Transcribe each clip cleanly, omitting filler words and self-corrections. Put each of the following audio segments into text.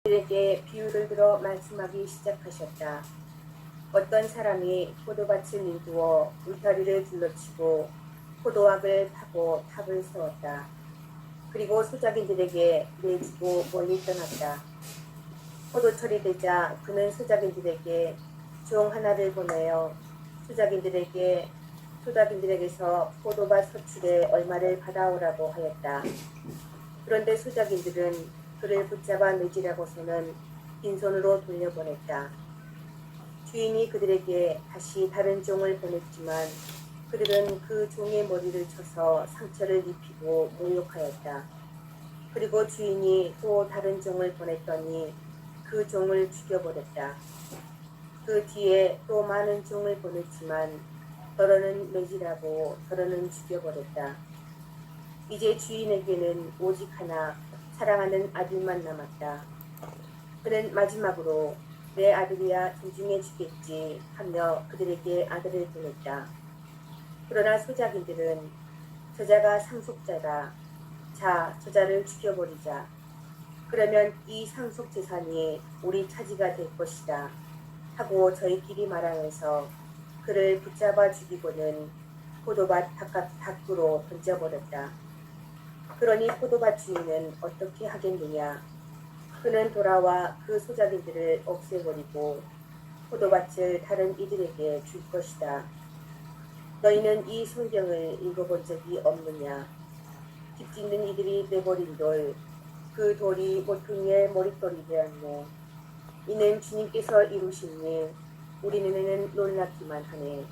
그들에게 비유를 들어 말씀하기 시작하셨다. 어떤 사람이 포도밭을 일구어 울타리를 둘러치고 포도학을 파고 탑을 세웠다. 그리고 소작인들에게 내주고 멀리 떠났다. 포도철이 되자 그는 소작인들에게 종 하나를 보내어 소작인들에게서 포도밭 서출에 얼마를 받아오라고 하였다. 그런데 소작인들은 그를 붙잡아 내지라고서는 빈손으로 돌려보냈다. 주인이 그들에게 다시 다른 종을 보냈지만 그들은 그 종의 머리를 쳐서 상처를 입히고 모욕하였다. 그리고 주인이 또 다른 종을 보냈더니 그 종을 죽여버렸다. 그 뒤에 또 많은 종을 보냈지만 더러는 매질하고 더러는 죽여버렸다. 이제 주인에게는 오직 하나 사랑하는 아들만 남았다. 그는 마지막으로 내 아들이야 존중해 주겠지 하며 그들에게 아들을 보냈다. 그러나 소작인들은 저자가 상속자다. 자, 저자를 죽여버리자. 그러면 이 상속 재산이 우리 차지가 될 것이다 하고 저희끼리 말하면서 그를 붙잡아 죽이고는 포도밭 바깥 밖으로 던져버렸다. 그러니 포도밭 주인은 어떻게 하겠느냐. 그는 돌아와 그 소작인들을 없애버리고 포도밭을 다른 이들에게 줄 것이다. 너희는 이 성경을 읽어본 적이 없느냐. 집 짓는 이들이 내버린 돌, 그 돌이 모퉁이의 머릿돌이 되었네. 이는 주님께서 이루신 일, 우리는 놀랍기만 하네.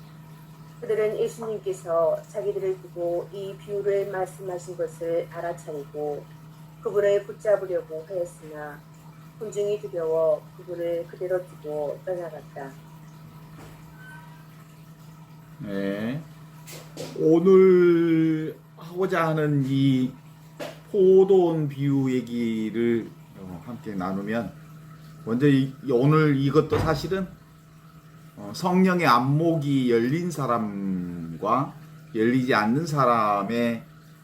그들은 예수님께서 자기들을 두고 이 비유를 말씀하신 것을 알아차리고 그분을 붙잡으려고 하였으나 군중이 두려워 그분을 그대로 두고 떠나갔다. 네. 오늘 하고자 하는 이 포도원 비유 얘기를 함께 나누면 먼저 오늘 이것도 사실은 성령의 안목이 열린 사람과 열리지 않는 사람에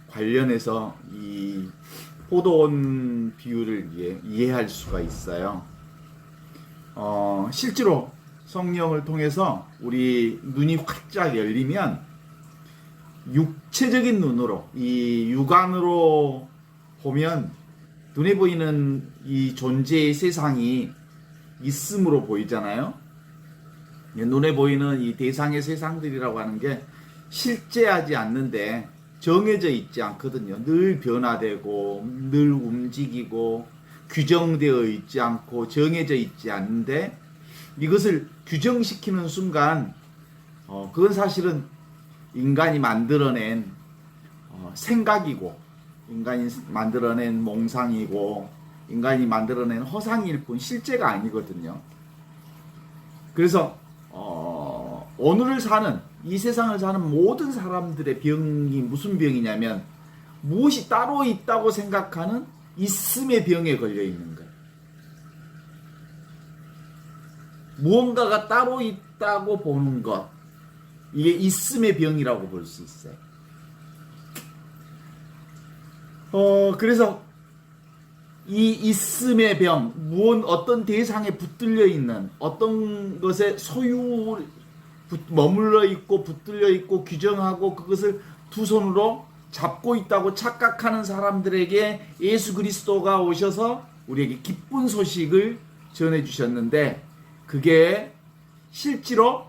관련해서 이 포도원 비유를 이해할 수가 있어요. 실제로 성령을 통해서 우리 눈이 활짝 열리면 육체적인 눈으로, 이 육안으로 보면 눈에 보이는 이 존재의 세상이 있음으로 보이잖아요. 눈에 보이는 이 대상의 세상들이라고 하는 게 실제하지 않는데 정해져 있지 않거든요. 늘 변화되고 늘 움직이고 규정되어 있지 않고 정해져 있지 않는데 이것을 규정시키는 순간 그건 사실은 인간이 만들어낸 생각이고 인간이 만들어낸 몽상이고 인간이 만들어낸 허상일 뿐 실제가 아니거든요. 그래서 오늘을 사는 이 세상을 사는 모든 사람들의 병이 무슨 병이냐면 무엇이 따로 있다고 생각하는 있음의 병에 걸려 있는 거예요. 무언가가 따로 있다고 보는 것, 이게 있음의 병이라고 볼 수 있어요. 그래서 이 있음의 병, 어떤 대상에 붙들려 있는, 어떤 것에 머물러 있고 붙들려 있고 규정하고 그것을 두 손으로 잡고 있다고 착각하는 사람들에게 예수 그리스도가 오셔서 우리에게 기쁜 소식을 전해 주셨는데 그게 실제로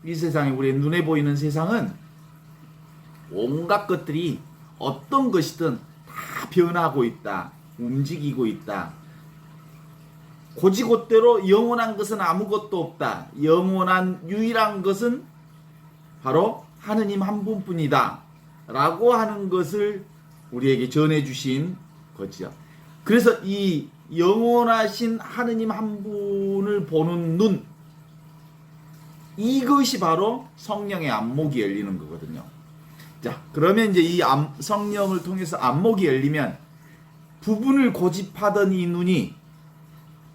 이 세상에 우리의 눈에 보이는 세상은 온갖 것들이 어떤 것이든 다 변하고 있다. 움직이고 있다. 고지곧대로 영원한 것은 아무것도 없다. 영원한 유일한 것은 바로 하느님 한 분뿐이다. 라고 하는 것을 우리에게 전해주신 거죠. 그래서 이 영원하신 하느님 한 분을 보는 눈, 이것이 바로 성령의 안목이 열리는 거거든요. 자, 그러면 이제 이 성령을 통해서 안목이 열리면 부분을 고집하던 이 눈이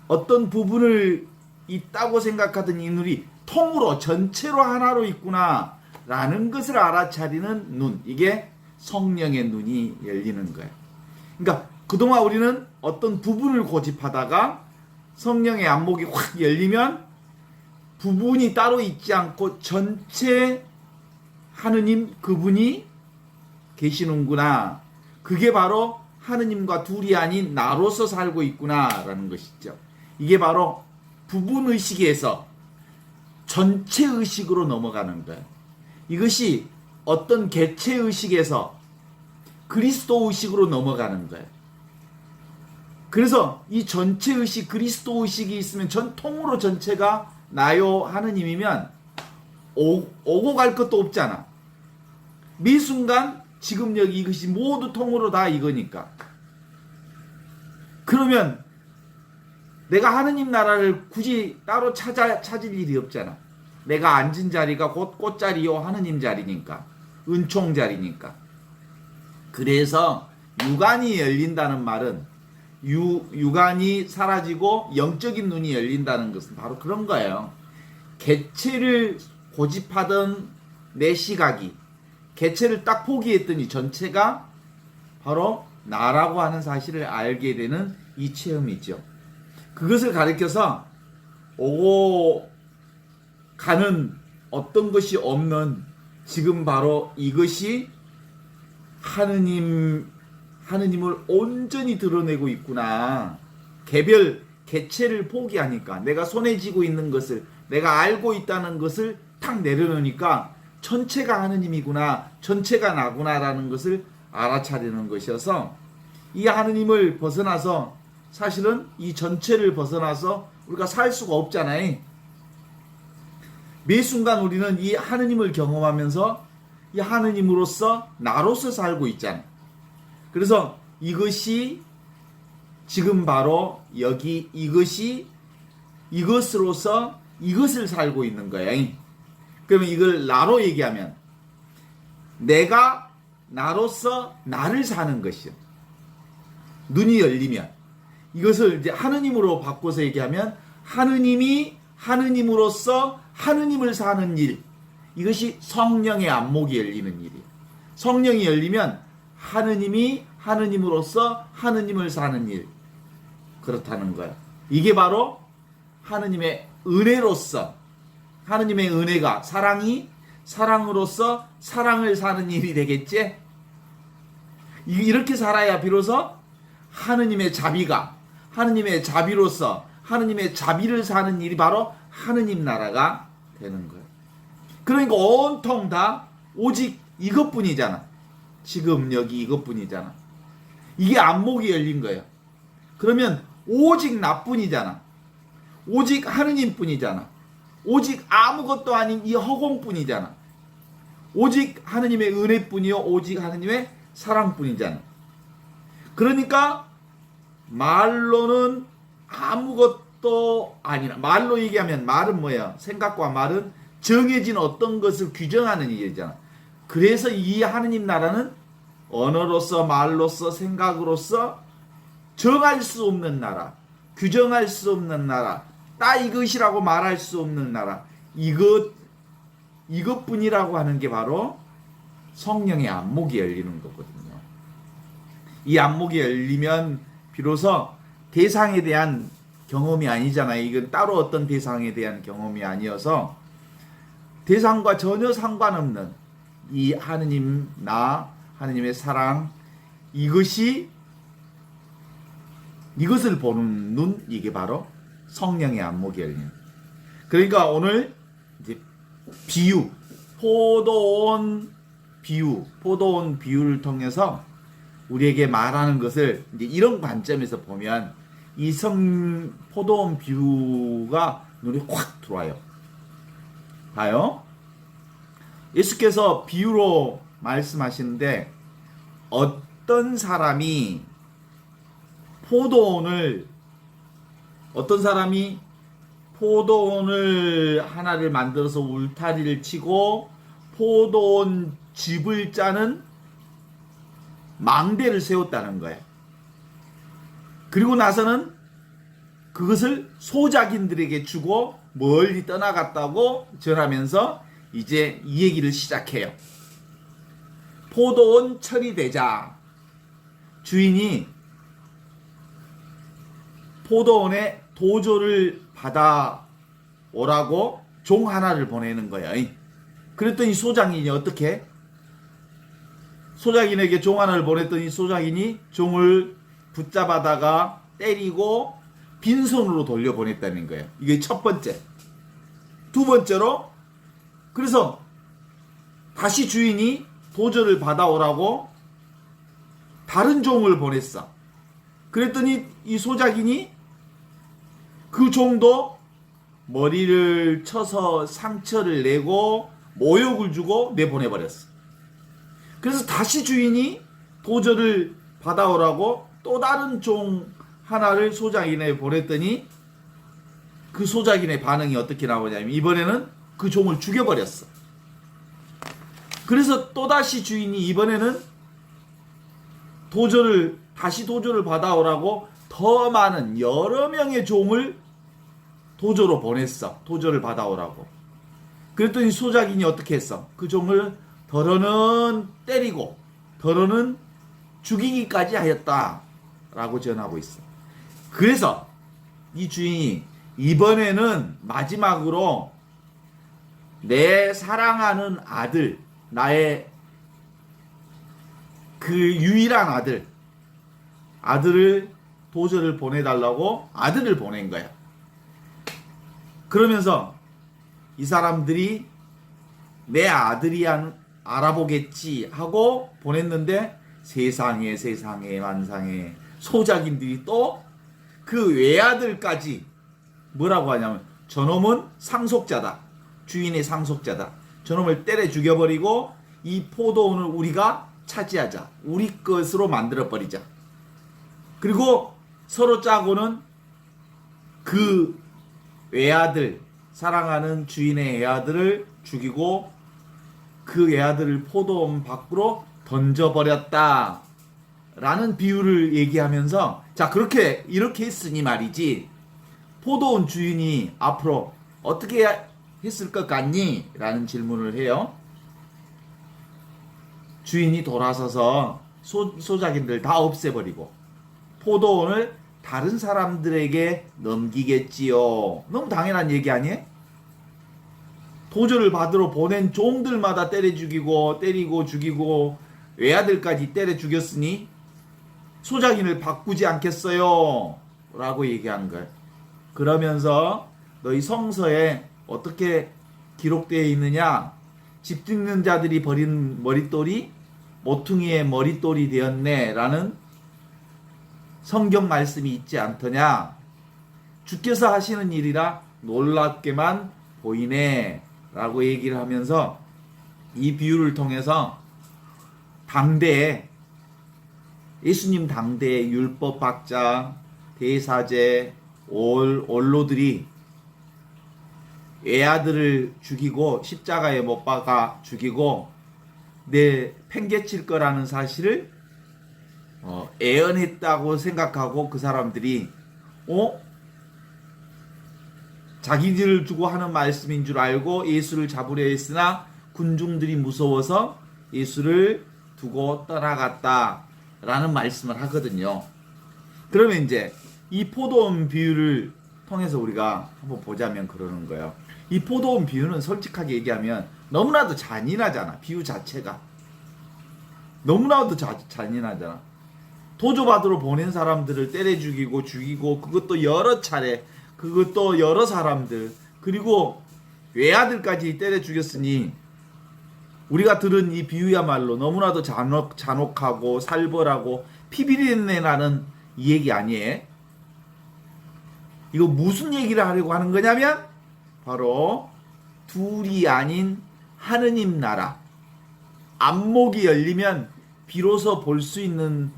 어떤 부분을 있다고 생각하던 이 눈이 통으로 전체로 하나로 있구나 라는 것을 알아차리는 눈, 이게 성령의 눈이 열리는 거예요. 그러니까 그동안 우리는 어떤 부분을 고집하다가 성령의 안목이 확 열리면 부분이 따로 있지 않고 전체 하느님 그분이 계시는구나. 그게 바로 하느님과 둘이 아닌 나로서 살고 있구나라는 것이죠. 이게 바로 부분 의식에서 전체 의식으로 넘어가는 거예요. 이것이 어떤 개체 의식에서 그리스도 의식으로 넘어가는 거예요. 그래서 이 전체 의식, 그리스도 의식이 있으면 통으로 전체가 나요 하느님이면 오고 갈 것도 없잖아. 매 순간 지금 여기 이것이 모두 통으로 다 이거니까. 그러면 내가 하느님 나라를 굳이 따로 찾을 일이 없잖아. 내가 앉은 자리가 곧 꽃자리요 하느님 자리니까. 은총 자리니까. 그래서 육안이 열린다는 말은 육안이 사라지고 영적인 눈이 열린다는 것은 바로 그런 거예요. 개체를 고집하던 내 시각이 개체를 딱 포기했더니 전체가 바로 나라고 하는 사실을 알게 되는 이 체험이죠. 그것을 가리켜서 오고 가는 어떤 것이 없는 지금 바로 이것이 하느님을 온전히 드러내고 있구나. 개별 개체를 포기하니까 내가 손에 쥐고 있는 것을 내가 알고 있다는 것을 탁 내려놓으니까 전체가 하느님이구나, 전체가 나구나라는 것을 알아차리는 것이어서 이 하느님을 벗어나서 사실은 이 전체를 벗어나서 우리가 살 수가 없잖아요. 매 순간 우리는 이 하느님을 경험하면서 이 하느님으로서 나로서 살고 있잖아. 그래서 이것이 지금 바로 여기 이것으로서 이것을 살고 있는 거야. 그러면 이걸 나로 얘기하면 내가 나로서 나를 사는 것이요. 눈이 열리면 이것을 이제 하느님으로 바꿔서 얘기하면 하느님이 하느님으로서 하느님을 사는 일. 이것이 성령의 안목이 열리는 일이에요. 성령이 열리면 하느님이 하느님으로서 하느님을 사는 일. 그렇다는 거예요. 이게 바로 하느님의 은혜로서 하느님의 은혜가 사랑이 사랑으로서 사랑을 사는 일이 되겠지? 이렇게 살아야 비로소 하느님의 자비가 하느님의 자비로서 하느님의 자비를 사는 일이 바로 하느님 나라가 되는 거예요. 그러니까 온통 다 오직 이것뿐이잖아. 지금 여기 이것뿐이잖아. 이게 안목이 열린 거예요. 그러면 오직 나뿐이잖아. 오직 하느님뿐이잖아. 오직 아무것도 아닌 이 허공뿐이잖아. 오직 하느님의 은혜뿐이요. 오직 하느님의 사랑뿐이잖아. 그러니까 말로는 아무것도 아니라, 말로 얘기하면 말은 뭐야? 생각과 말은 정해진 어떤 것을 규정하는 일이잖아. 그래서 이 하느님 나라는 언어로서 말로서 생각으로서 정할 수 없는 나라, 규정할 수 없는 나라, 딱 이것이라고 말할 수 없는 나라, 이것뿐이라고 하는 게 바로 성령의 안목이 열리는 거거든요. 이 안목이 열리면 비로소 대상에 대한 경험이 아니잖아요. 이건 따로 어떤 대상에 대한 경험이 아니어서 대상과 전혀 상관없는 이 하느님, 나, 하느님의 사랑, 이것을 보는 눈, 이게 바로 성령의 안목이 열리는. 그러니까 오늘 이제 비유, 포도원 비유를 통해서 우리에게 말하는 것을 이제 이런 관점에서 보면 이 포도원 비유가 눈에 확 들어와요. 봐요. 예수께서 비유로 말씀하시는데 어떤 사람이 포도원을 하나를 만들어서 울타리를 치고 포도원 집을 짜는 망대를 세웠다는 거예요. 그리고 나서는 그것을 소작인들에게 주고 멀리 떠나갔다고 전하면서 이제 이 얘기를 시작해요. 포도원 철이 되자 주인이 포도원에 도저를 받아오라고 종 하나를 보내는 거야. 그랬더니 소장인이 어떻게? 소장인에게 종 하나를 보냈더니 소장인이 종을 붙잡아다가 때리고 빈손으로 돌려보냈다는 거예요. 이게 첫 번째. 두 번째로, 그래서 다시 주인이 도저를 받아오라고 다른 종을 보냈어. 그랬더니 이 소작인이 그 종도 머리를 쳐서 상처를 내고 모욕을 주고 내보내버렸어. 그래서 다시 주인이 도저를 받아오라고 또 다른 종 하나를 소작인에 보냈더니 그 소작인의 반응이 어떻게 나오냐면 이번에는 그 종을 죽여버렸어. 그래서 또다시 주인이 이번에는 다시 도저를 받아오라고 더 많은 여러 명의 종을 도저로 보냈어. 도저를 받아오라고. 그랬더니 소작인이 어떻게 했어? 그 종을 더러는 때리고 더러는 죽이기까지 하였다라고 전하고 있어. 그래서 이 주인이 이번에는 마지막으로 내 사랑하는 아들, 나의 그 유일한 아들을 도저를 보내달라고 아들을 보낸 거야. 그러면서 이 사람들이 내 아들이 알아보겠지 하고 보냈는데 세상에 만상에 소작인들이 또 그 외아들까지 뭐라고 하냐면 저놈은 상속자다. 주인의 상속자다. 저놈을 때려 죽여버리고 이 포도원을 우리가 차지하자. 우리 것으로 만들어버리자. 그리고 서로 짜고는 그 외아들, 사랑하는 주인의 외아들을 죽이고 그 외아들을 포도원 밖으로 던져버렸다. 라는 비유를 얘기하면서 자 이렇게 했으니 말이지 포도원 주인이 앞으로 어떻게 했을 것 같니? 라는 질문을 해요. 주인이 돌아서서 소작인들 다 없애버리고 포도원을 다른 사람들에게 넘기겠지요. 너무 당연한 얘기 아니에요? 도저를 받으러 보낸 종들마다 때리고 죽이고 외아들까지 때려 죽였으니 소작인을 바꾸지 않겠어요? 라고 얘기한 거예요. 그러면서 너희 성서에 어떻게 기록되어 있느냐? 집 짓는 자들이 버린 머릿돌이 모퉁이의 머릿돌이 되었네 라는 성경 말씀이 있지 않더냐? 주께서 하시는 일이라 놀랍게만 보이네 라고 얘기를 하면서 이 비유를 통해서 당대에 예수님 당대의 율법학자, 대사제, 원로들이 애아들을 죽이고 십자가에 못 박아 죽이고 팽개칠 거라는 사실을 애언했다고 생각하고 그 사람들이 자기들을 두고 하는 말씀인 줄 알고 예수를 잡으려 했으나 군중들이 무서워서 예수를 두고 떠나갔다라는 말씀을 하거든요. 그러면 이제 이 포도원 비유를 통해서 우리가 한번 보자면 그러는 거예요. 이 포도원 비유는 솔직하게 얘기하면 너무나도 잔인하잖아. 비유 자체가 너무나도 잔인하잖아. 도저받으러 보낸 사람들을 때려 죽이고 그것도 여러 차례, 그것도 여러 사람들, 그리고 외아들까지 때려 죽였으니 우리가 들은 이 비유야말로 너무나도 잔혹하고 살벌하고 피비린내 나는 이 얘기 아니에요? 이거 무슨 얘기를 하려고 하는 거냐면 바로 둘이 아닌 하느님 나라, 안목이 열리면 비로소 볼 수 있는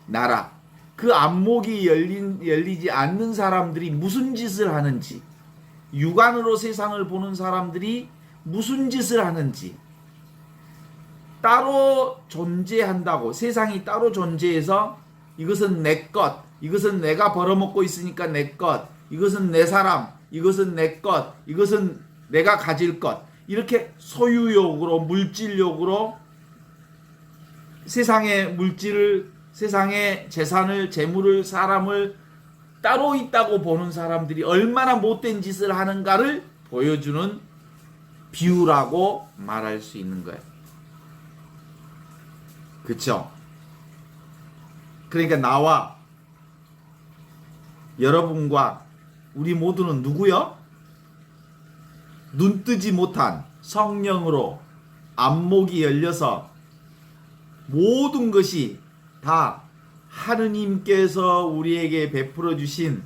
나라, 그 안목이 열리지 않는 사람들이 무슨 짓을 하는지, 육안으로 세상을 보는 사람들이 무슨 짓을 하는지, 따로 존재한다고, 세상이 따로 존재해서 이것은 내 것, 이것은 내가 벌어먹고 있으니까 내 것, 이것은 내 사람, 이것은 내 것, 이것은 내가 가질 것, 이렇게 소유욕으로, 물질욕으로 세상의 물질을, 세상의 재산을, 재물을, 사람을 따로 있다고 보는 사람들이 얼마나 못된 짓을 하는가를 보여주는 비유라고 말할 수 있는 거예요. 그렇죠? 그러니까 나와 여러분과 우리 모두는 누구요? 눈뜨지 못한 성령으로 안목이 열려서 모든 것이 다 하느님께서 우리에게 베풀어 주신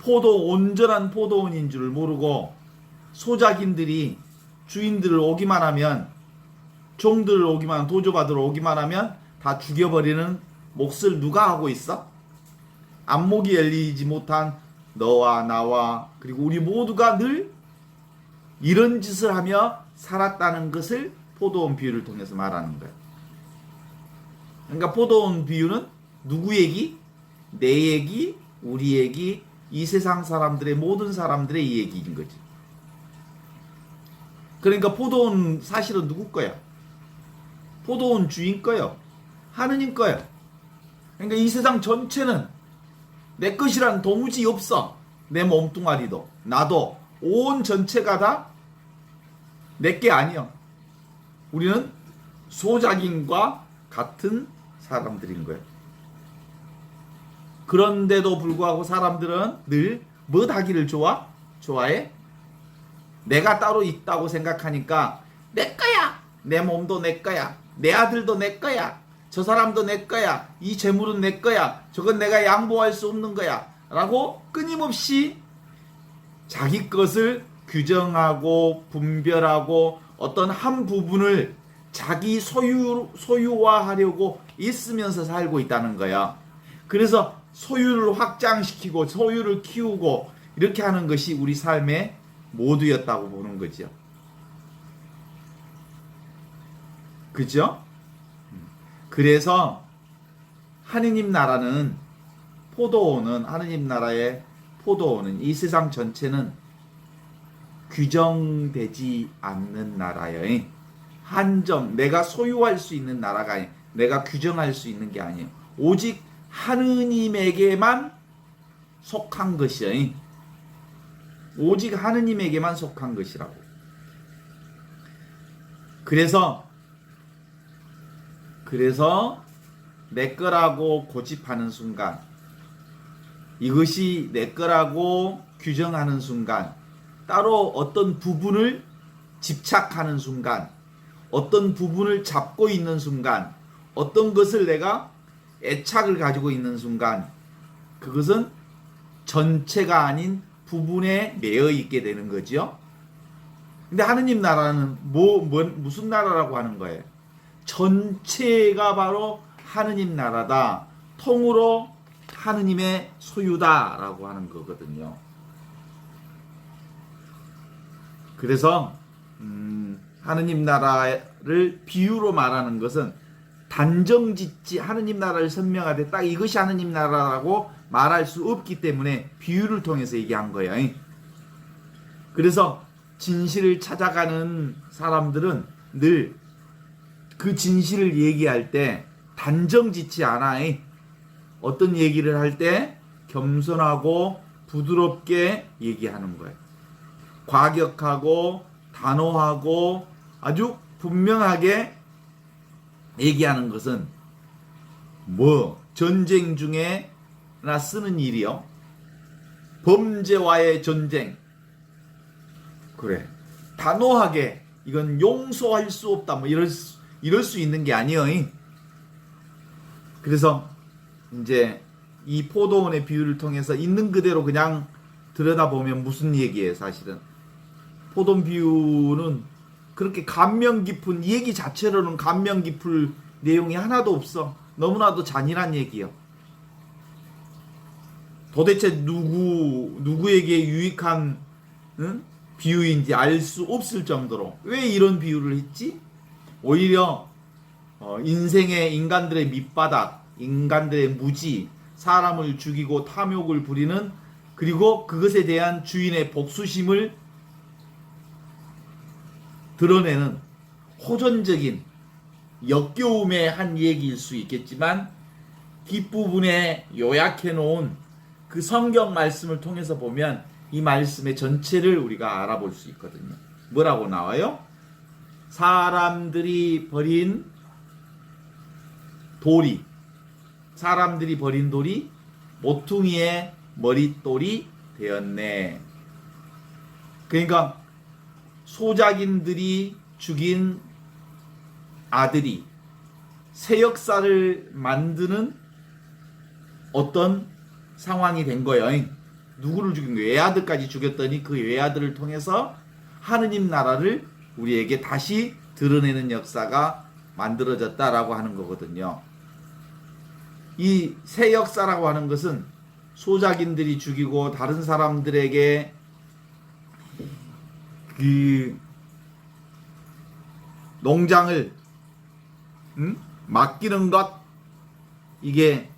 온전한 포도원인 줄 모르고 소작인들이 주인들을 오기만 하면, 종들을 오기만 하면, 도조받으러 오기만 하면 다 죽여버리는 몫을 누가 하고 있어? 안목이 열리지 못한 너와 나와 그리고 우리 모두가 늘 이런 짓을 하며 살았다는 것을 포도원 비유를 통해서 말하는 거예요. 그러니까 포도원 비유는 누구 얘기? 내 얘기, 우리 얘기, 이 세상 사람들의 모든 사람들의 이 얘기인 거지. 그러니까 포도원 사실은 누구 거야? 포도원 주인 거요. 하느님 거요. 그러니까 이 세상 전체는 내 것이란 도무지 없어. 내 몸뚱아리도 나도 온 전체가 다 내게 아니야. 우리는 소작인과 같은 사람들인 거예요. 그런데도 불구하고 사람들은 늘 뭐 하기를 좋아해? 내가 따로 있다고 생각하니까 내 거야. 내 몸도 내 거야. 내 아들도 내 거야. 저 사람도 내 거야. 이 재물은 내 거야. 저건 내가 양보할 수 없는 거야. 라고 끊임없이 자기 것을 규정하고 분별하고 어떤 한 부분을 자기 소유화하려고 있으면서 살고 있다는 거야. 그래서 소유를 확장시키고 소유를 키우고 이렇게 하는 것이 우리 삶의 모두였다고 보는 거죠. 그죠? 그래서 하느님 나라는 하느님 나라의 포도원은 이 세상 전체는 규정되지 않는 나라예요. 한정, 내가 소유할 수 있는 나라가 아니에요. 내가 규정할 수 있는 게 아니에요. 오직 하느님에게만 속한 것이에요. 오직 하느님에게만 속한 것이라고. 그래서 내 거라고 고집하는 순간, 이것이 내 거라고 규정하는 순간, 따로 어떤 부분을 집착하는 순간, 어떤 부분을 잡고 있는 순간, 어떤 것을 내가 애착을 가지고 있는 순간, 그것은 전체가 아닌 부분에 매여 있게 되는 거죠. 근데 하느님 나라는 무슨 나라라고 하는 거예요? 전체가 바로 하느님 나라다. 통으로 하느님의 소유다라고 하는 거거든요. 그래서 하느님 나라를 비유로 말하는 것은 단정짓지 하느님 나라를 설명하되 딱 이것이 하느님 나라라고 말할 수 없기 때문에 비유를 통해서 얘기한 거예요. 그래서 진실을 찾아가는 사람들은 늘 그 진실을 얘기할 때 단정짓지 않아. 어떤 얘기를 할 때 겸손하고 부드럽게 얘기하는 거예요. 과격하고 단호하고 아주 분명하게 얘기하는 것은 전쟁 중에나 쓰는 일이요. 범죄와의 전쟁. 그래. 단호하게 이건 용서할 수 없다. 이럴 수 있는 게 아니에요. 그래서 이제 이 포도원의 비유를 통해서 있는 그대로 그냥 들여다보면 무슨 얘기예요, 사실은. 포도원 비유는 그렇게 감명 깊은 얘기 자체로는 감명 깊을 내용이 하나도 없어. 너무나도 잔인한 얘기요. 도대체 누구에게 유익한 비유인지 알 수 없을 정도로 왜 이런 비유를 했지? 오히려 인생의 인간들의 밑바닥, 인간들의 무지, 사람을 죽이고 탐욕을 부리는, 그리고 그것에 대한 주인의 복수심을 드러내는 호전적인 역겨움의 한 얘기일 수 있겠지만 뒷부분에 요약해 놓은 그 성경 말씀을 통해서 보면 이 말씀의 전체를 우리가 알아볼 수 있거든요. 뭐라고 나와요? 사람들이 버린 돌이 모퉁이의 머릿돌이 되었네. 그러니까 소작인들이 죽인 아들이 새 역사를 만드는 어떤 상황이 된 거예요. 누구를 죽인 거예요? 외아들까지 죽였더니 그 외아들을 통해서 하느님 나라를 우리에게 다시 드러내는 역사가 만들어졌다라고 하는 거거든요. 이 새 역사라고 하는 것은 소작인들이 죽이고 다른 사람들에게 그 농장을 맡기는 것, 이게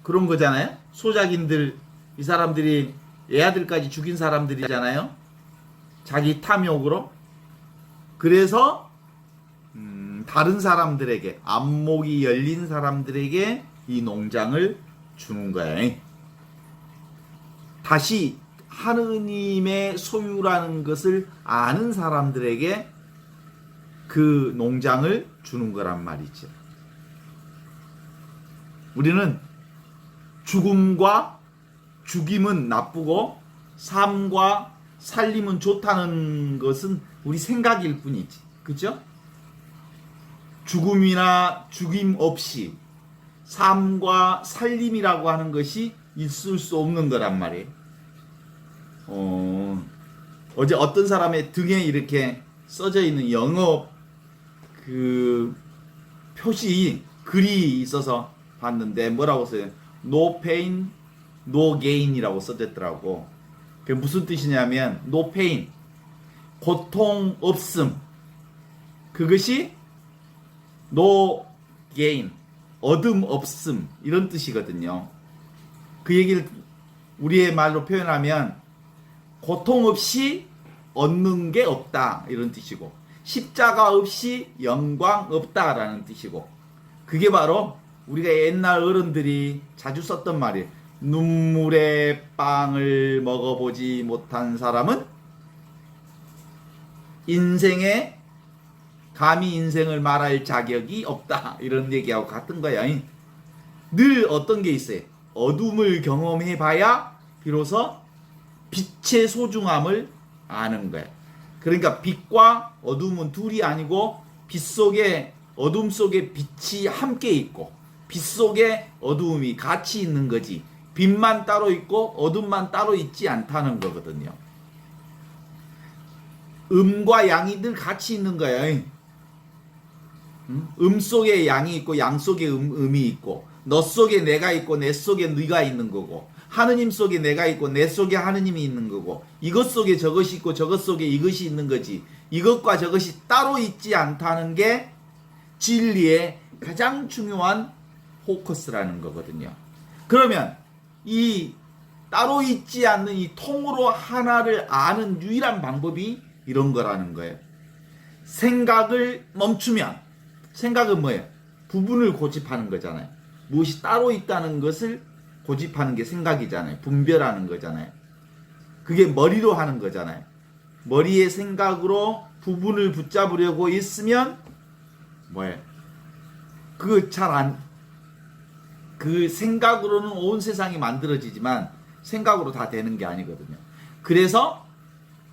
그런 거잖아요. 소작인들, 이 사람들이 애아들까지 죽인 사람들이잖아요. 자기 탐욕으로. 그래서 다른 사람들에게, 안목이 열린 사람들에게 이 농장을 주는 거예요. 다시 하느님의 소유라는 것을 아는 사람들에게 그 농장을 주는 거란 말이죠. 우리는 죽음과 죽임은 나쁘고 삶과 살림은 좋다는 것은 우리 생각일 뿐이지. 그죠? 죽음이나 죽임 없이 삶과 살림이라고 하는 것이 있을 수 없는 거란 말이에요. 어제 어떤 사람의 등에 이렇게 써져 있는 영어 그 표시 글이 있어서 봤는데 뭐라고 써요? No pain, no gain이라고 써졌더라고. 그게 무슨 뜻이냐면 no pain, 고통 없음, 그것이 no gain, 얻음 없음, 이런 뜻이거든요. 그 얘기를 우리의 말로 표현하면 고통 없이 얻는 게 없다, 이런 뜻이고, 십자가 없이 영광 없다라는 뜻이고, 그게 바로 우리가 옛날 어른들이 자주 썼던 말이에요. 눈물의 빵을 먹어보지 못한 사람은 인생에 감히 인생을 말할 자격이 없다, 이런 얘기하고 같은 거야. 늘 어떤 게 있어요? 어둠을 경험해봐야 비로소 빛의 소중함을 아는 거야. 그러니까 빛과 어둠은 둘이 아니고 빛 속에, 어둠 속에 빛이 함께 있고 빛 속에 어두움이 같이 있는 거지, 빛만 따로 있고 어둠만 따로 있지 않다는 거거든요. 음과 양이 늘 같이 있는 거예요. 음 속에 양이 있고 양 속에 음이 있고, 너 속에 내가 있고 내 속에 네가 있는 거고, 하느님 속에 내가 있고 내 속에 하느님이 있는 거고, 이것 속에 저것이 있고 저것 속에 이것이 있는 거지, 이것과 저것이 따로 있지 않다는 게 진리의 가장 중요한 포커스라는 거거든요. 그러면 이 따로 있지 않는 이 통으로 하나를 아는 유일한 방법이 이런 거라는 거예요. 생각을 멈추면, 생각은 뭐예요? 부분을 고집하는 거잖아요. 무엇이 따로 있다는 것을 고집하는 게 생각이잖아요. 분별하는 거잖아요. 그게 머리로 하는 거잖아요. 머리의 생각으로 부분을 붙잡으려고 있으면 뭐예요? 그 생각으로는 온 세상이 만들어지지만 생각으로 다 되는 게 아니거든요. 그래서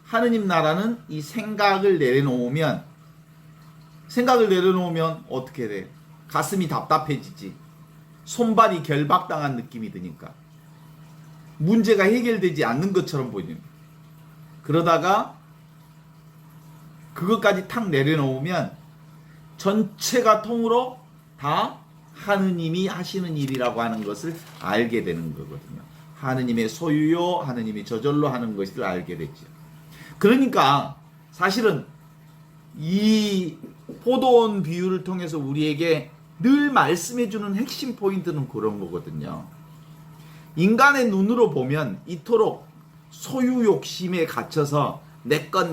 하느님 나라는 이 생각을 내려놓으면 어떻게 돼요? 가슴이 답답해지지. 손발이 결박당한 느낌이 드니까 문제가 해결되지 않는 것처럼 보이는. 그러다가 그것까지 탁 내려놓으면 전체가 통으로 다 하느님이 하시는 일이라고 하는 것을 알게 되는 거거든요. 하느님의 소유요, 하느님이 저절로 하는 것을 알게 됐죠. 그러니까 사실은 이 포도원 비유를 통해서 우리에게 늘 말씀해주는 핵심 포인트는 그런 거거든요. 인간의 눈으로 보면 이토록 소유 욕심에 갇혀서 내 것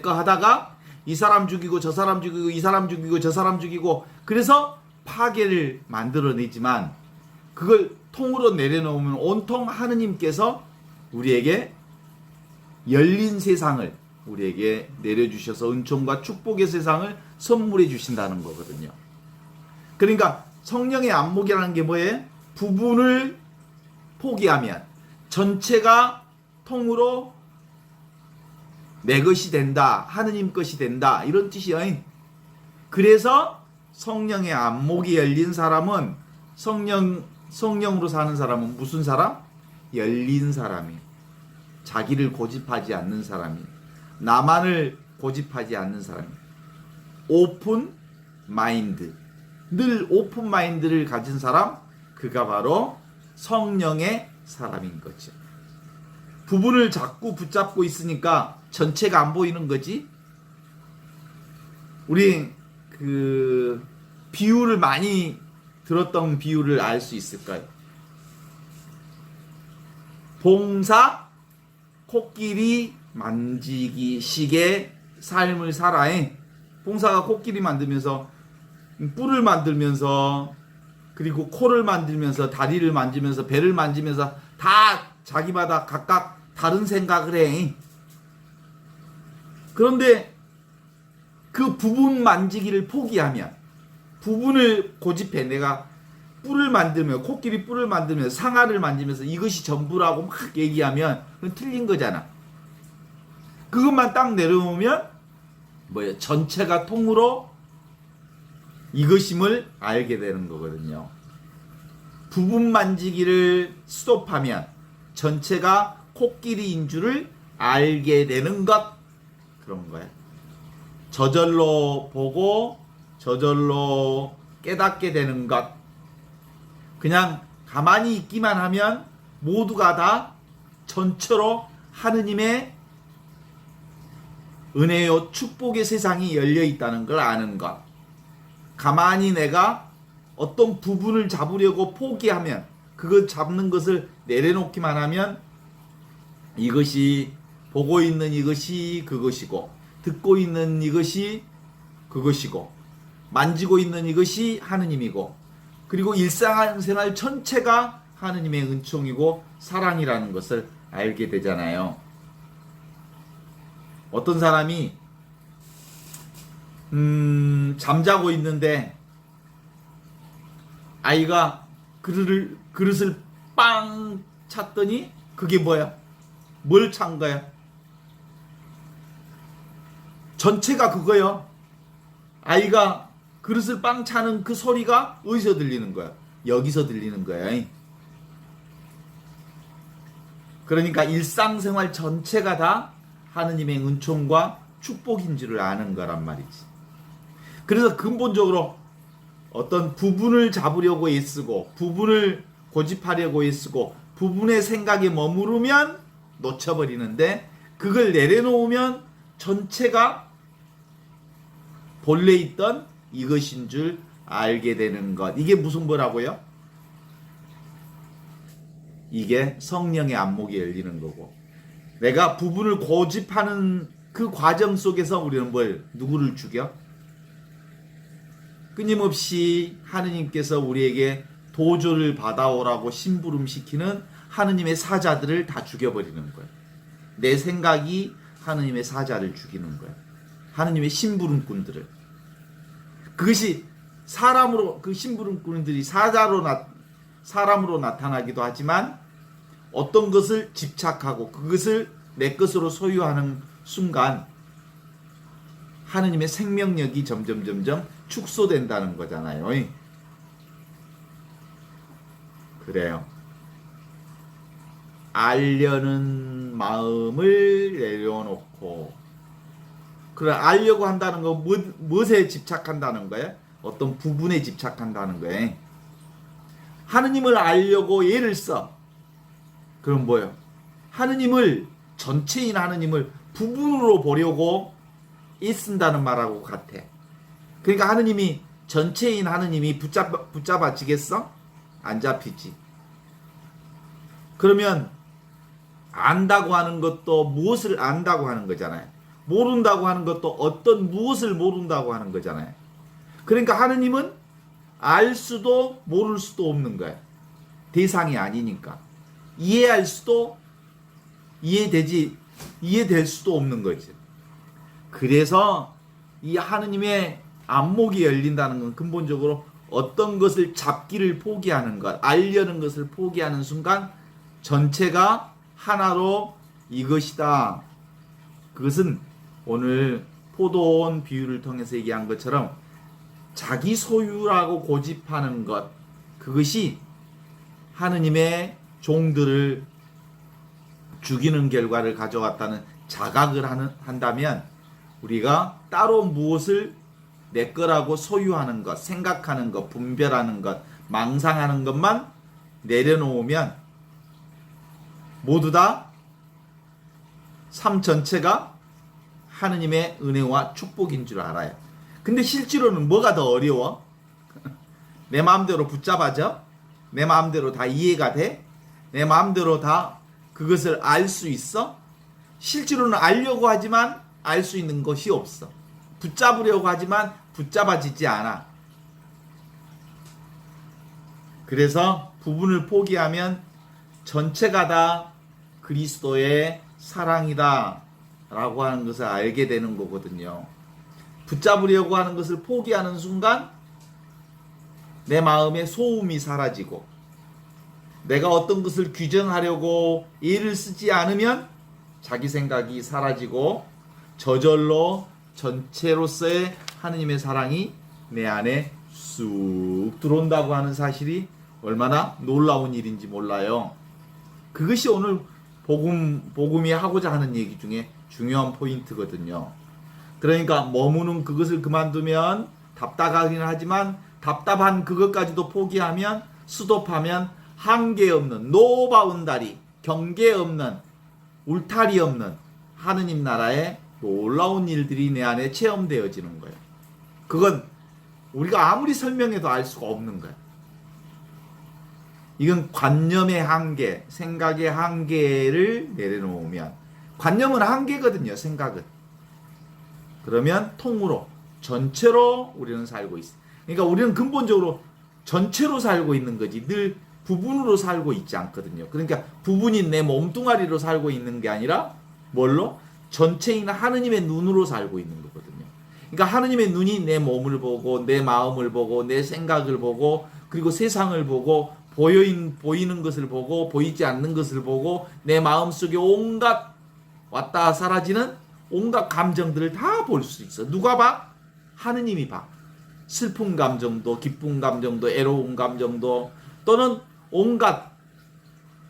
하다가 이 사람 죽이고 저 사람 죽이고 이 사람 죽이고 저 사람 죽이고, 그래서 파괴를 만들어내지만 그걸 통으로 내려놓으면 온통 하느님께서 우리에게 열린 세상을 우리에게 내려주셔서 은총과 축복의 세상을 선물해 주신다는 거거든요. 그러니까 성령의 안목이라는 게 뭐예요? 부분을 포기하면 전체가 통으로 내 것이 된다, 하느님 것이 된다, 이런 뜻이에요. 그래서 성령의 안목이 열린 사람은 성령으로 사는 사람은 무슨 사람? 열린 사람이. 자기를 고집하지 않는 사람이. 나만을 고집하지 않는 사람이. 오픈 마인드. 늘 오픈 마인드를 가진 사람, 그가 바로 성령의 사람인 거죠. 부분을 자꾸 붙잡고 있으니까 전체가 안 보이는 거지. 우리 그 비유를 많이 들었던 비유를 알 수 있을까요? 봉사, 코끼리 만지기 식의 삶을 살아해. 봉사가 코끼리 만들면서 뿔을 만들면서 그리고 코를 만들면서 다리를 만지면서 배를 만지면서 다 자기마다 각각 다른 생각을 해. 그런데 그 부분 만지기를 포기하면, 부분을 고집해. 내가 뿔을 만들면, 코끼리 뿔을 만들면서 상아를 만지면서 이것이 전부라고 막 얘기하면 그건 틀린 거잖아. 그것만 딱 내려오면 뭐예요? 전체가 통으로 이것임을 알게 되는 거거든요. 부분 만지기를 스톱하면 전체가 코끼리인 줄을 알게 되는 것, 그런 거야. 저절로 보고 저절로 깨닫게 되는 것. 그냥 가만히 있기만 하면 모두가 다 전체로 하느님의 은혜요 축복의 세상이 열려 있다는 걸 아는 것. 가만히 내가 어떤 부분을 잡으려고 포기하면, 그거 잡는 것을 내려놓기만 하면 이것이, 보고 있는 이것이 그것이고, 듣고 있는 이것이 그것이고, 만지고 있는 이것이 하느님이고, 그리고 일상생활 전체가 하느님의 은총이고 사랑이라는 것을 알게 되잖아요. 어떤 사람이 잠자고 있는데 아이가 그릇을 빵 찼더니 그게 뭐야? 뭘 찬 거야? 전체가 그거요. 아이가 그릇을 빵 차는 그 소리가 어디서 들리는 거야? 여기서 들리는 거야. 그러니까 일상생활 전체가 다 하느님의 은총과 축복인 줄을 아는 거란 말이지. 그래서 근본적으로 어떤 부분을 잡으려고 애쓰고, 부분을 고집하려고 애쓰고, 부분의 생각에 머무르면 놓쳐버리는데, 그걸 내려놓으면 전체가 본래 있던 이것인 줄 알게 되는 것. 이게 무슨 뭐라고요? 이게 성령의 안목이 열리는 거고, 내가 부분을 고집하는 그 과정 속에서 우리는 누구를 죽여? 끊임없이 하느님께서 우리에게 도전을 받아오라고 심부름시키는 하느님의 사자들을 다 죽여버리는 거예요. 내 생각이 하느님의 사자를 죽이는 거예요. 하느님의 심부름꾼들을. 그것이 사람으로, 그 심부름꾼들이 사람으로 나타나기도 하지만, 어떤 것을 집착하고 그것을 내 것으로 소유하는 순간 하느님의 생명력이 점점 축소된다는 거잖아요. 그래요. 알려는 마음을 내려놓고, 그래, 알려고 한다는 거 무엇에 집착한다는 거예요? 어떤 부분에 집착한다는 거예요. 하느님을 알려고 예를 써. 그럼 뭐예요? 하느님을, 전체인 하느님을 부분으로 보려고 애쓴다는 말하고 같아. 그러니까 하느님이, 전체인 하느님이 붙잡아지겠어? 안 잡히지. 그러면 안다고 하는 것도 무엇을 안다고 하는 거잖아요. 모른다고 하는 것도 어떤 무엇을 모른다고 하는 거잖아요. 그러니까 하느님은 알 수도 모를 수도 없는 거예요. 대상이 아니니까 이해할 수도 이해될 수도 없는 거지. 그래서 이 하느님의 안목이 열린다는 건 근본적으로 어떤 것을 잡기를 포기하는 것, 알려는 것을 포기하는 순간 전체가 하나로 이것이다. 그것은 오늘 포도원 비유를 통해서 얘기한 것처럼 자기 소유라고 고집하는 것, 그것이 하느님의 종들을 죽이는 결과를 가져왔다는 자각을 한다면 우리가 따로 무엇을 내 거라고 소유하는 것, 생각하는 것, 분별하는 것, 망상하는 것만 내려놓으면 모두 다 삶 전체가 하느님의 은혜와 축복인 줄 알아요. 근데 실제로는 뭐가 더 어려워? 내 마음대로 붙잡아져? 내 마음대로 다 이해가 돼? 내 마음대로 다 그것을 알 수 있어? 실제로는 알려고 하지만 알 수 있는 것이 없어. 붙잡으려고 하지만 붙잡아지지 않아. 그래서 부분을 포기하면 전체가 다 그리스도의 사랑이다 라고 하는 것을 알게 되는 거거든요. 붙잡으려고 하는 것을 포기하는 순간 내 마음의 소음이 사라지고 내가 어떤 것을 규정하려고 애를 쓰지 않으면 자기 생각이 사라지고 저절로 전체로서의 하느님의 사랑이 내 안에 쑥 들어온다고 하는 사실이 얼마나 놀라운 일인지 몰라요. 그것이 오늘 복음이 하고자 하는 얘기 중에 중요한 포인트거든요. 그러니까 머무는 그것을 그만두면 답답하긴 하지만 답답한 그것까지도 포기하면 스톱하면 한계 없는 노바운다리 경계 없는 울타리 없는 하느님 나라의 놀라운 일들이 내 안에 체험되어지는 거예요. 그건 우리가 아무리 설명해도 알 수가 없는 거예요. 이건 관념의 한계, 생각의 한계를 내려놓으면 관념은 한계거든요. 생각은. 그러면 통으로 전체로 우리는 살고 있어. 그러니까 우리는 근본적으로 전체로 살고 있는 거지 늘 부분으로 살고 있지 않거든요. 그러니까 부분인 내 몸뚱아리로 살고 있는 게 아니라 뭘로? 전체인 하느님의 눈으로 살고 있는 거거든요. 그러니까 하느님의 눈이 내 몸을 보고 내 마음을 보고 내 생각을 보고 그리고 세상을 보고 보이는 것을 보고 보이지 않는 것을 보고 내 마음속에 온갖 왔다 사라지는 온갖 감정들을 다 볼 수 있어. 누가 봐? 하느님이 봐. 슬픈 감정도 기쁜 감정도 애로운 감정도 또는 온갖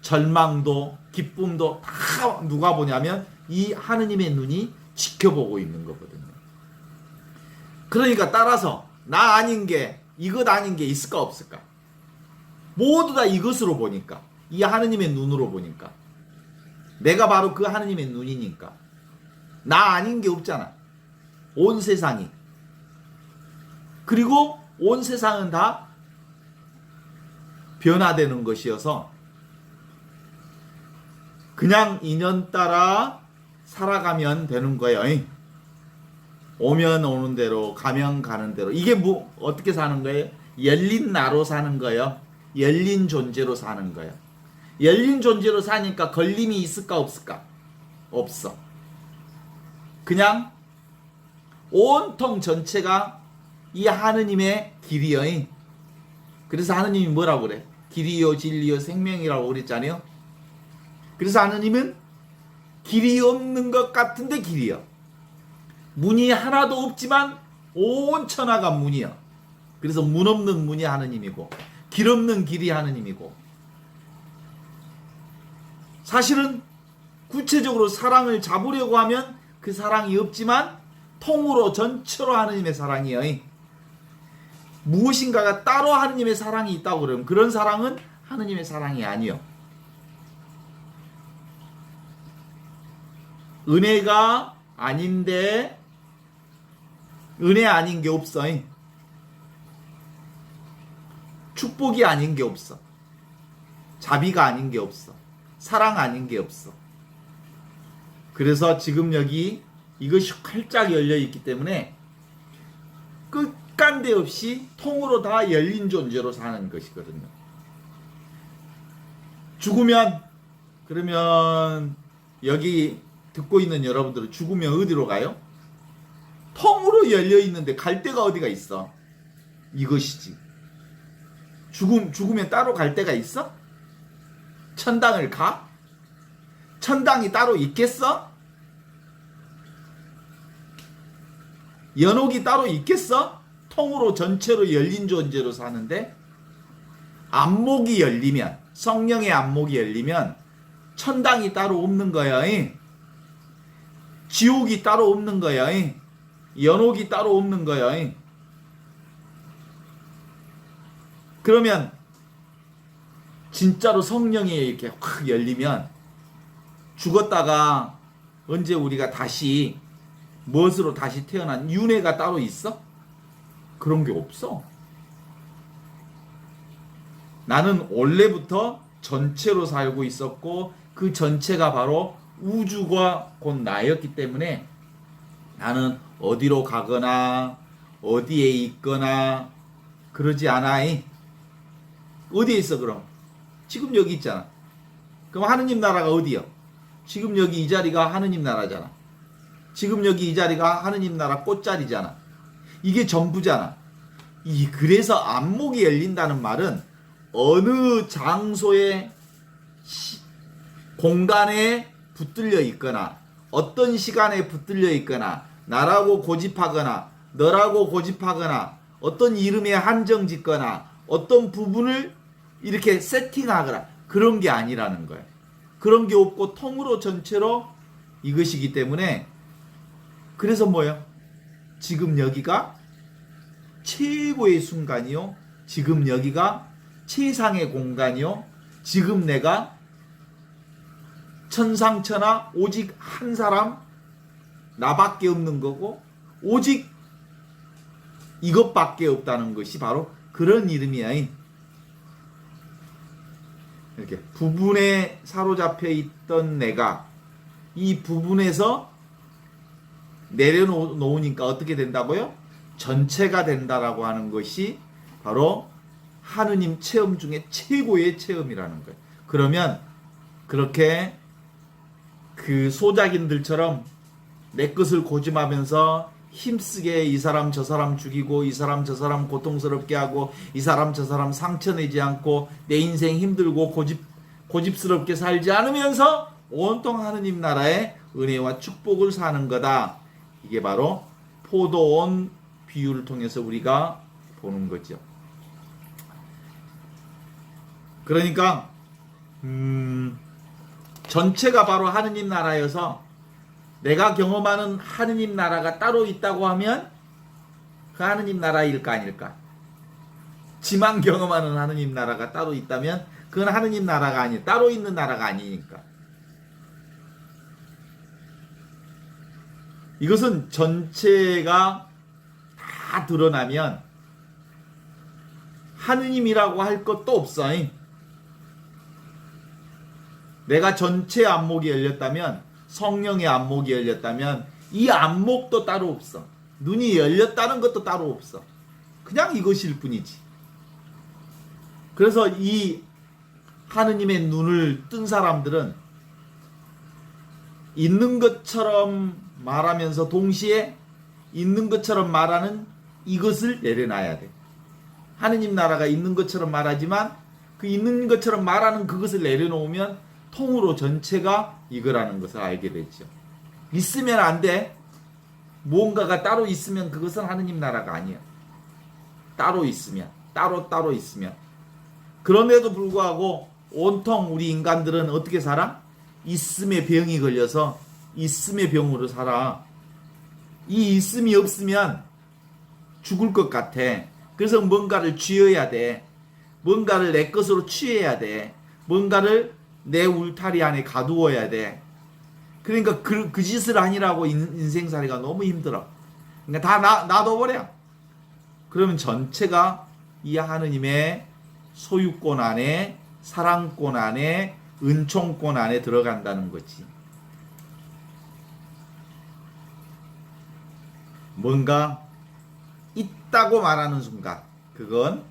절망도 기쁨도 다 누가 보냐면 이 하느님의 눈이 지켜보고 있는 거거든요. 그러니까 따라서 나 아닌 게 이것 아닌 게 있을까 없을까? 모두 다 이것으로 보니까 이 하느님의 눈으로 보니까 내가 바로 그 하느님의 눈이니까 나 아닌 게 없잖아. 온 세상이. 그리고 온 세상은 다 변화되는 것이어서 그냥 인연 따라 살아가면 되는 거예요. 오면 오는 대로 가면 가는 대로. 이게 뭐 어떻게 사는 거예요? 열린 나로 사는 거예요. 열린 존재로 사는 거예요. 열린 존재로 사니까 걸림이 있을까 없을까? 없어. 그냥 온통 전체가 이 하느님의 길이여. 그래서 하느님이 뭐라고 그래? 길이요 진리요 생명이라고 그랬잖아요. 그래서 하느님은 길이 없는 것 같은데 길이요. 문이 하나도 없지만 온 천하가 문이요. 그래서 문 없는 문이 하느님이고 길 없는 길이 하느님이고 사실은 구체적으로 사랑을 잡으려고 하면 그 사랑이 없지만 통으로 전체로 하느님의 사랑이요. 무엇인가가 따로 하느님의 사랑이 있다고 그러면 그런 사랑은 하느님의 사랑이 아니요. 은혜가 아닌데 은혜 아닌 게 없어. 축복이 아닌 게 없어. 자비가 아닌 게 없어. 사랑 아닌 게 없어. 그래서 지금 여기 이것이 활짝 열려 있기 때문에 끝간데 없이 통으로 다 열린 존재로 사는 것이거든요. 죽으면, 그러면 여기 듣고 있는 여러분들은 죽으면 어디로 가요? 통으로 열려 있는데 갈 데가 어디가 있어? 이것이지. 죽으면 따로 갈 데가 있어? 천당을 가? 천당이 따로 있겠어? 연옥이 따로 있겠어? 통으로 전체로 열린 존재로 사는데 안목이 열리면, 성령의 안목이 열리면 천당이 따로 없는 거야. 지옥이 따로 없는 거야. 연옥이 따로 없는 거야. 그러면 진짜로 성령이 이렇게 확 열리면 죽었다가 언제 우리가 다시 무엇으로 다시 태어난 윤회가 따로 있어? 그런 게 없어. 나는 원래부터 전체로 살고 있었고 그 전체가 바로 우주가 곧 나였기 때문에 나는 어디로 가거나 어디에 있거나 그러지 않아. 어디에 있어 그럼? 지금 여기 있잖아. 그럼 하느님 나라가 어디요? 지금 여기 이 자리가 하느님 나라잖아. 지금 여기 이 자리가 하느님 나라 꽃자리잖아. 이게 전부잖아. 그래서 안목이 열린다는 말은 어느 장소에 공간에 붙들려 있거나 어떤 시간에 붙들려 있거나 나라고 고집하거나 너라고 고집하거나 어떤 이름에 한정 짓거나 어떤 부분을 이렇게 세팅하거나 그런 게 아니라는 거예요. 그런 게 없고 통으로 전체로 이것이기 때문에 그래서 뭐예요? 지금 여기가 최고의 순간이요. 지금 여기가 최상의 공간이요. 지금 내가 천상천하 오직 한 사람 나밖에 없는 거고 오직 이것밖에 없다는 것이 바로 그런 이름이야. 이렇게 부분에 사로잡혀 있던 내가 이 부분에서 내려놓으니까 어떻게 된다고요? 전체가 된다라고 하는 것이 바로 하느님 체험 중에 최고의 체험이라는 거예요. 그러면 그렇게 그 소작인들처럼 내 것을 고집하면서 힘쓰게 이 사람 저 사람 죽이고 이 사람 저 사람 고통스럽게 하고 이 사람 저 사람 상처 내지 않고 내 인생 힘들고 고집스럽게 살지 않으면서 온통 하느님 나라의 은혜와 축복을 사는 거다. 이게 바로 포도원 비유를 통해서 우리가 보는 거죠. 그러니까 전체가 바로 하느님 나라여서 내가 경험하는 하느님 나라가 따로 있다고 하면 그 하느님 나라일까 아닐까? 지만 경험하는 하느님 나라가 따로 있다면 그건 하느님 나라가 아니, 따로 있는 나라가 아니니까. 이것은 전체가 다 드러나면 하느님이라고 할 것도 없어. 내가 전체 안목이 열렸다면, 성령의 안목이 열렸다면 이 안목도 따로 없어. 눈이 열렸다는 것도 따로 없어. 그냥 이것일 뿐이지. 그래서 이 하느님의 눈을 뜬 사람들은 있는 것처럼 말하면서 동시에 있는 것처럼 말하는 이것을 내려놔야 돼. 하느님 나라가 있는 것처럼 말하지만 그 있는 것처럼 말하는 그것을 내려놓으면 통으로 전체가 이거라는 것을 알게 되죠. 있으면 안 돼. 무언가가 따로 있으면 그것은 하느님 나라가 아니야. 따로 있으면, 따로 있으면. 그럼에도 불구하고 온통 우리 인간들은 어떻게 살아? 있음의 병이 걸려서 있음의 병으로 살아. 이 있음이 없으면 죽을 것 같아. 그래서 뭔가를 쥐어야 돼. 뭔가를 내 것으로 취해야 돼. 뭔가를 내 울타리 안에 가두어야 돼. 그러니까 그 짓을 하니라고 인생살이가 너무 힘들어. 그러니까 다 놔둬버려. 그러면 전체가 이 하느님의 소유권 안에, 사랑권 안에, 은총권 안에 들어간다는 거지. 뭔가 있다고 말하는 순간 그건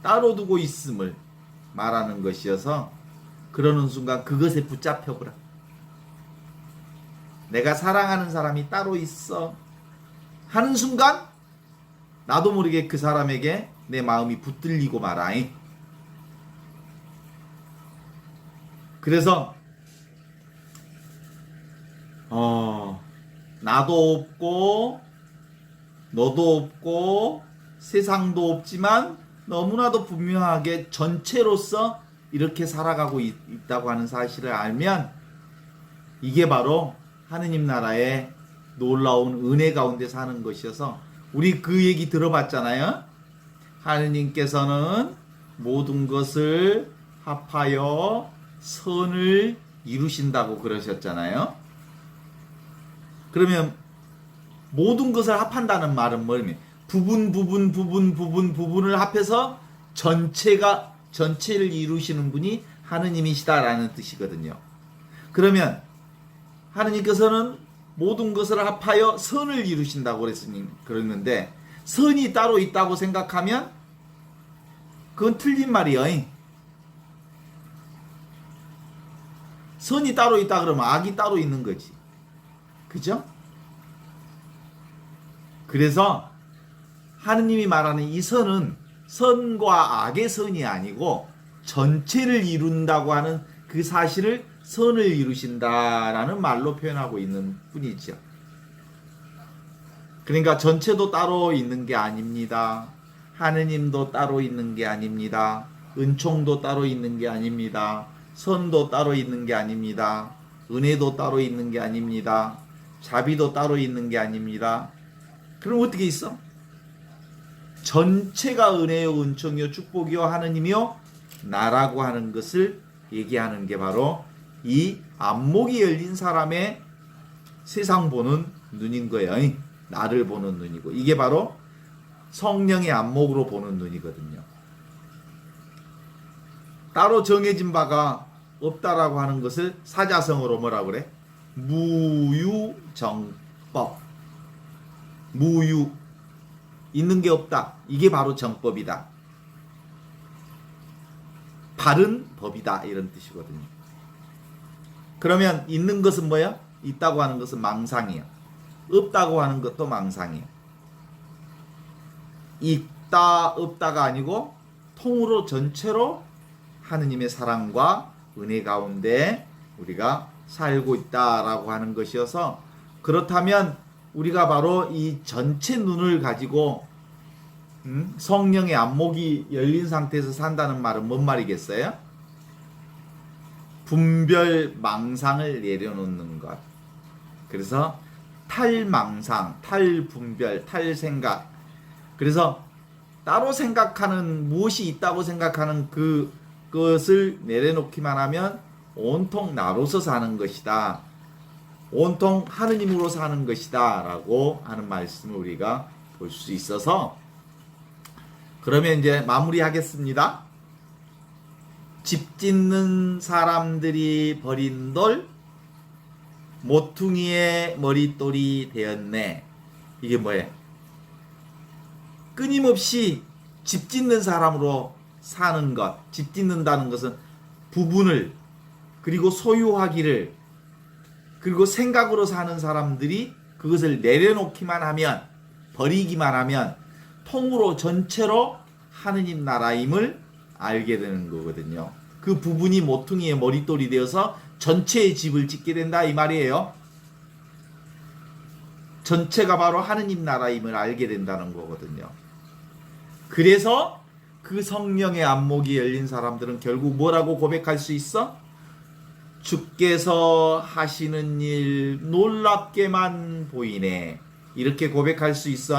따로 두고 있음을 말하는 것이어서 그러는 순간 그것에 붙잡혀버려. 내가 사랑하는 사람이 따로 있어 하는 순간 나도 모르게 그 사람에게 내 마음이 붙들리고 말아잉. 그래서 나도 없고 너도 없고 세상도 없지만 너무나도 분명하게 전체로서 이렇게 살아가고 있다고 하는 사실을 알면 이게 바로 하느님 나라의 놀라운 은혜 가운데 사는 것이어서 우리 그 얘기 들어봤잖아요. 하느님께서는 모든 것을 합하여 선을 이루신다고 그러셨잖아요. 그러면 모든 것을 합한다는 말은 뭐냐면 부분을 합해서 전체를 이루시는 분이 하느님이시다라는 뜻이거든요. 그러면 하느님께서는 모든 것을 합하여 선을 이루신다고 그랬는데 선이 따로 있다고 생각하면 그건 틀린 말이에요. 선이 따로 있다 그러면 악이 따로 있는 거지. 그죠? 그래서 하느님이 말하는 이 선은 선과 악의 선이 아니고 전체를 이룬다고 하는 그 사실을 선을 이루신다라는 말로 표현하고 있는 뿐이죠. 그러니까 전체도 따로 있는 게 아닙니다. 하느님도 따로 있는 게 아닙니다. 은총도 따로 있는 게 아닙니다. 선도 따로 있는 게 아닙니다. 은혜도 따로 있는 게 아닙니다. 자비도 따로 있는 게 아닙니다. 그럼 어떻게 있어? 전체가 은혜요, 은총이요, 축복이요, 하느님이요, 나라고 하는 것을 얘기하는 게 바로 이 안목이 열린 사람의 세상 보는 눈인 거예요. 나를 보는 눈이고 이게 바로 성령의 안목으로 보는 눈이거든요. 따로 정해진 바가 없다라고 하는 것을 사자성어로 뭐라 그래? 무유정법. 무유. 있는 게 없다. 이게 바로 정법이다. 바른 법이다. 이런 뜻이거든요. 그러면 있는 것은 뭐야? 있다고 하는 것은 망상이야. 없다고 하는 것도 망상이야. 있다 없다가 아니고 통으로 전체로 하느님의 사랑과 은혜 가운데 우리가 살고 있다라고 하는 것이어서 그렇다면 우리가 바로 이 전체 눈을 가지고 성령의 안목이 열린 상태에서 산다는 말은 뭔 말이겠어요? 분별 망상을 내려놓는 것. 그래서 탈망상, 탈분별, 탈생각. 그래서 따로 생각하는 무엇이 있다고 생각하는 그것을 내려놓기만 하면 온통 나로서 사는 것이다. 온통 하느님으로 사는 것이다 라고 하는 말씀을 우리가 볼 수 있어서 그러면 이제 마무리하겠습니다. 집 짓는 사람들이 버린 돌 모퉁이의 머릿돌이 되었네. 이게 뭐예요? 끊임없이 집 짓는 사람으로 사는 것. 집 짓는다는 것은 부분을 그리고 소유하기를 그리고 생각으로 사는 사람들이 그것을 내려놓기만 하면 버리기만 하면 통으로 전체로 하느님 나라임을 알게 되는 거거든요. 그 부분이 모퉁이의 머릿돌이 되어서 전체의 집을 짓게 된다 이 말이에요. 전체가 바로 하느님 나라임을 알게 된다는 거거든요. 그래서 그 성령의 안목이 열린 사람들은 결국 뭐라고 고백할 수 있어? 주께서 하시는 일 놀랍게만 보이네. 이렇게 고백할 수 있어.